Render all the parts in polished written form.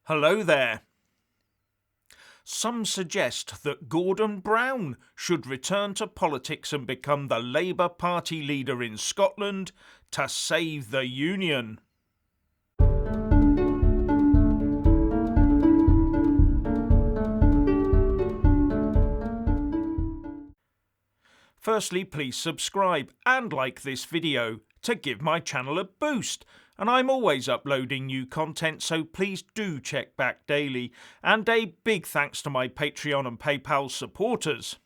Hello there. Some suggest that Gordon Brown should return to politics and become the Labour Party leader in Scotland to save the Union. Firstly, please subscribe and like this video to give my channel a boost. And I'm always uploading new content, so please do check back daily. And a big thanks to my Patreon and PayPal supporters.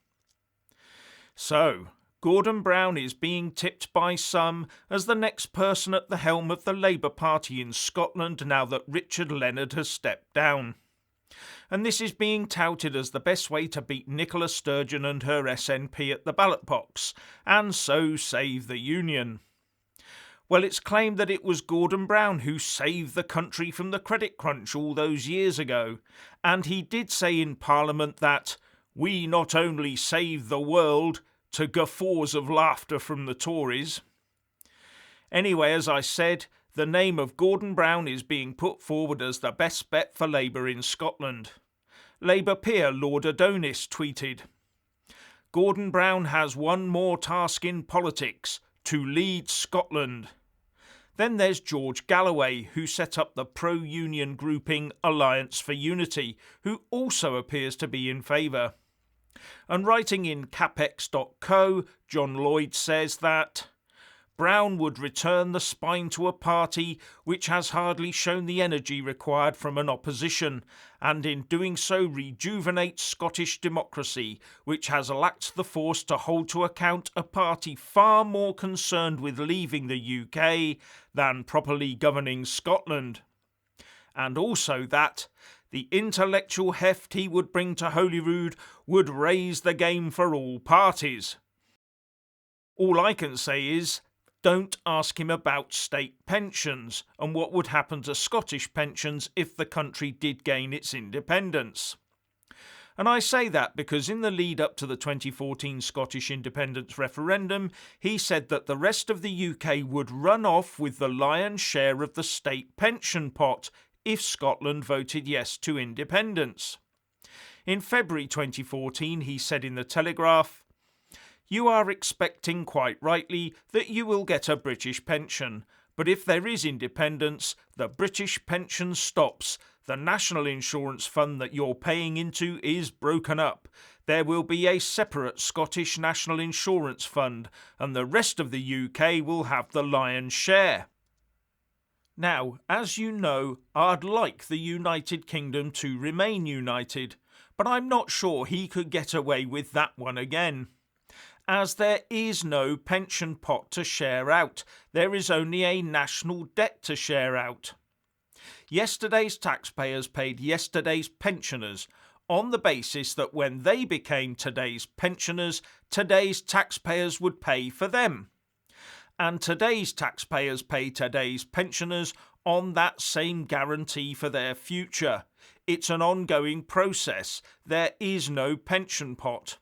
So, Gordon Brown is being tipped by some as the next person at the helm of the Labour Party in Scotland now that Richard Leonard has stepped down. And this is being touted as the best way to beat Nicola Sturgeon and her SNP at the ballot box, and so save the Union. Well, it's claimed that it was Gordon Brown who saved the country from the credit crunch all those years ago, and he did say in Parliament that we not only saved the world, to guffaws of laughter from the Tories. Anyway, as I said, the name of Gordon Brown is being put forward as the best bet for Labour in Scotland. Labour peer Lord Adonis tweeted, "Gordon Brown has one more task in politics, to lead Scotland." Then there's George Galloway, who set up the pro-union grouping Alliance for Unity, who also appears to be in favour. And writing in capex.co, John Lloyd says that Brown would return the spine to a party which has hardly shown the energy required from an opposition, and in doing so rejuvenate Scottish democracy, which has lacked the force to hold to account a party far more concerned with leaving the UK than properly governing Scotland. And also that the intellectual heft he would bring to Holyrood would raise the game for all parties. All I can say is, don't ask him about state pensions and what would happen to Scottish pensions if the country did gain its independence. And I say that because in the lead up to the 2014 Scottish independence referendum, he said that the rest of the UK would run off with the lion's share of the state pension pot if Scotland voted yes to independence. In February 2014, he said in the Telegraph, "You are expecting quite rightly that you will get a British pension, but if there is independence, the British pension stops. The national insurance fund that you're paying into is broken up. There will be a separate Scottish National Insurance Fund, and the rest of the UK will have the lion's share." Now, as you know, I'd like the United Kingdom to remain united, but I'm not sure he could get away with that one again. As there is no pension pot to share out, there is only a national debt to share out. Yesterday's taxpayers paid yesterday's pensioners on the basis that when they became today's pensioners, today's taxpayers would pay for them. And today's taxpayers pay today's pensioners on that same guarantee for their future. It's an ongoing process. There is no pension pot.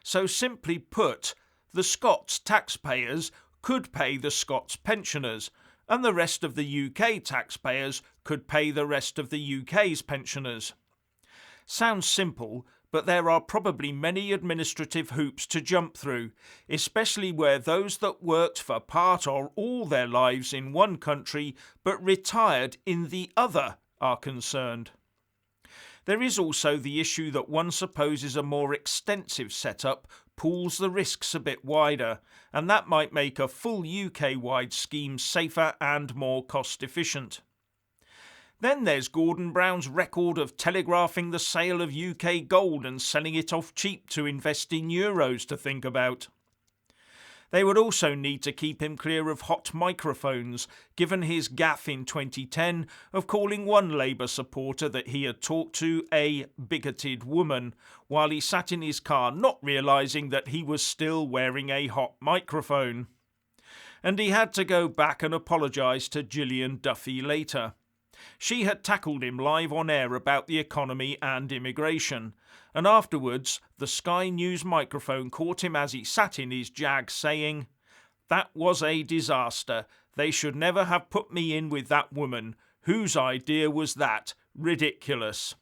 So simply put, the Scots taxpayers could pay the Scots pensioners, and the rest of the UK taxpayers could pay the rest of the UK's pensioners. Sounds simple, but there are probably many administrative hoops to jump through, especially where those that worked for part or all their lives in one country but retired in the other are concerned. There is also the issue that one supposes a more extensive setup pools the risks a bit wider, and that might make a full UK-wide scheme safer and more cost-efficient. Then there's Gordon Brown's record of telegraphing the sale of UK gold and selling it off cheap to invest in euros to think about. They would also need to keep him clear of hot microphones, given his gaffe in 2010 of calling one Labour supporter that he had talked to a bigoted woman, while he sat in his car not realising that he was still wearing a hot microphone. And he had to go back and apologise to Gillian Duffy later. She had tackled him live on air about the economy and immigration, and afterwards the Sky News microphone caught him as he sat in his Jag saying, "That was a disaster. They should never have put me in with that woman. Whose idea was that? Ridiculous.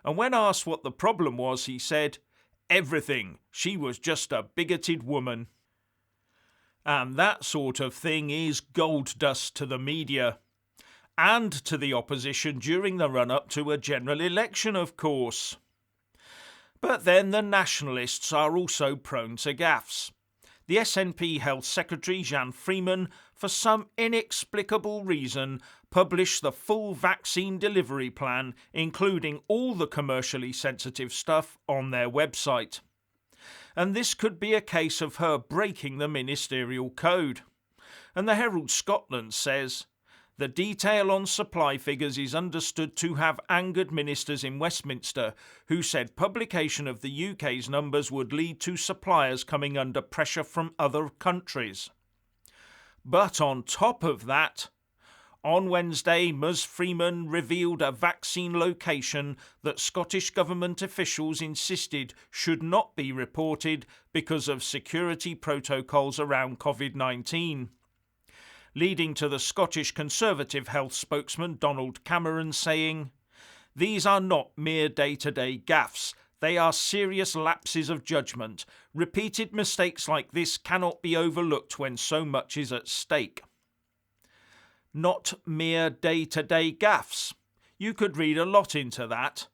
And when asked what the problem was, he said, "Everything. She was just a bigoted woman." And that sort of thing is gold dust to the media. And to the opposition during the run-up to a general election, of course. But then the nationalists are also prone to gaffes. The SNP Health Secretary Jan Freeman, for some inexplicable reason, published the full vaccine delivery plan, including all the commercially sensitive stuff, on their website. And this could be a case of her breaking the ministerial code. And the Herald Scotland says, "The detail on supply figures is understood to have angered ministers in Westminster, who said publication of the UK's numbers would lead to suppliers coming under pressure from other countries." But on top of that, on Wednesday, Ms Freeman revealed a vaccine location that Scottish Government officials insisted should not be reported because of security protocols around COVID-19. Leading to the Scottish Conservative health spokesman Donald Cameron saying, "These are not mere day-to-day gaffes. They are serious lapses of judgment. Repeated mistakes like this cannot be overlooked when so much is at stake." Not mere day-to-day gaffes. You could read a lot into that.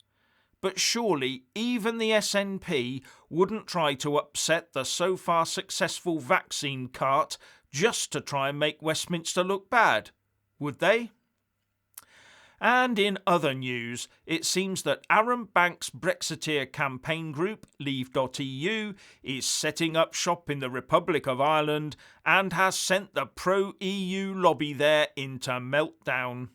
But surely even the SNP wouldn't try to upset the so far successful vaccine cart just to try and make Westminster look bad, would they? And in other news, it seems that Aaron Banks' Brexiteer campaign group, Leave.eu, is setting up shop in the Republic of Ireland and has sent the pro-EU lobby there into meltdown.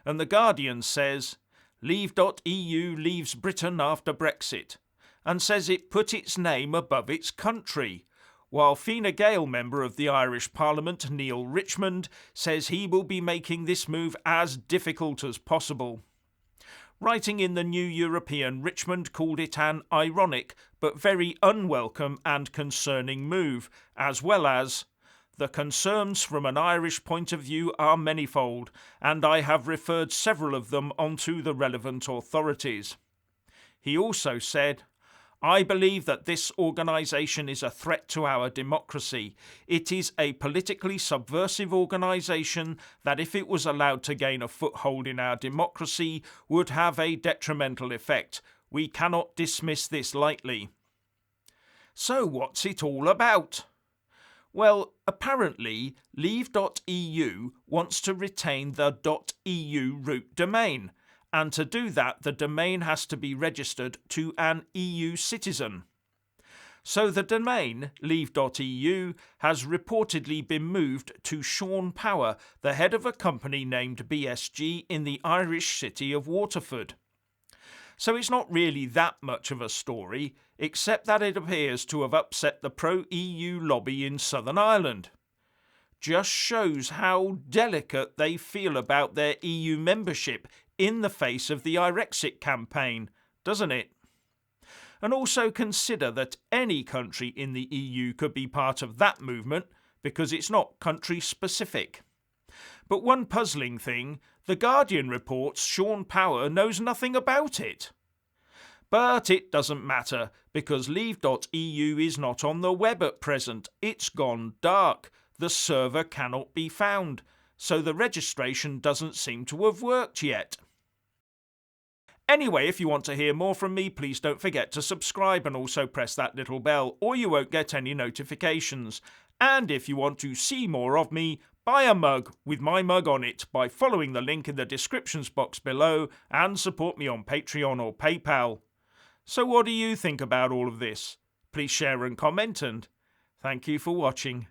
And The Guardian says, Leave.eu leaves Britain after Brexit, and says it put its name above its country, while Fine Gael member of the Irish Parliament Neil Richmond says he will be making this move as difficult as possible. Writing in the New European, Richmond called it an ironic but very unwelcome and concerning move, as well as, "The concerns from an Irish point of view are manifold, and I have referred several of them onto the relevant authorities." He also said, "I believe that this organisation is a threat to our democracy. It is a politically subversive organisation that, if it was allowed to gain a foothold in our democracy, would have a detrimental effect. We cannot dismiss this lightly." So what's it all about? Well, apparently Leave.eu wants to retain the .eu root domain, and to do that the domain has to be registered to an EU citizen. So the domain, Leave.eu, has reportedly been moved to Sean Power, the head of a company named BSG in the Irish city of Waterford. So it's not really that much of a story, except that it appears to have upset the pro-EU lobby in Southern Ireland. Just shows how delicate they feel about their EU membership in the face of the Irexit campaign, doesn't it? And also consider that any country in the EU could be part of that movement because it's not country specific. But one puzzling thing, The Guardian reports Sean Power knows nothing about it. But it doesn't matter because Leave.eu is not on the web at present. It's gone dark. The server cannot be found, so the registration doesn't seem to have worked yet. Anyway, if you want to hear more from me, please don't forget to subscribe and also press that little bell, or you won't get any notifications. And if you want to see more of me, buy a mug with my mug on it by following the link in the descriptions box below and support me on Patreon or PayPal. So what do you think about all of this? Please share and comment, and thank you for watching.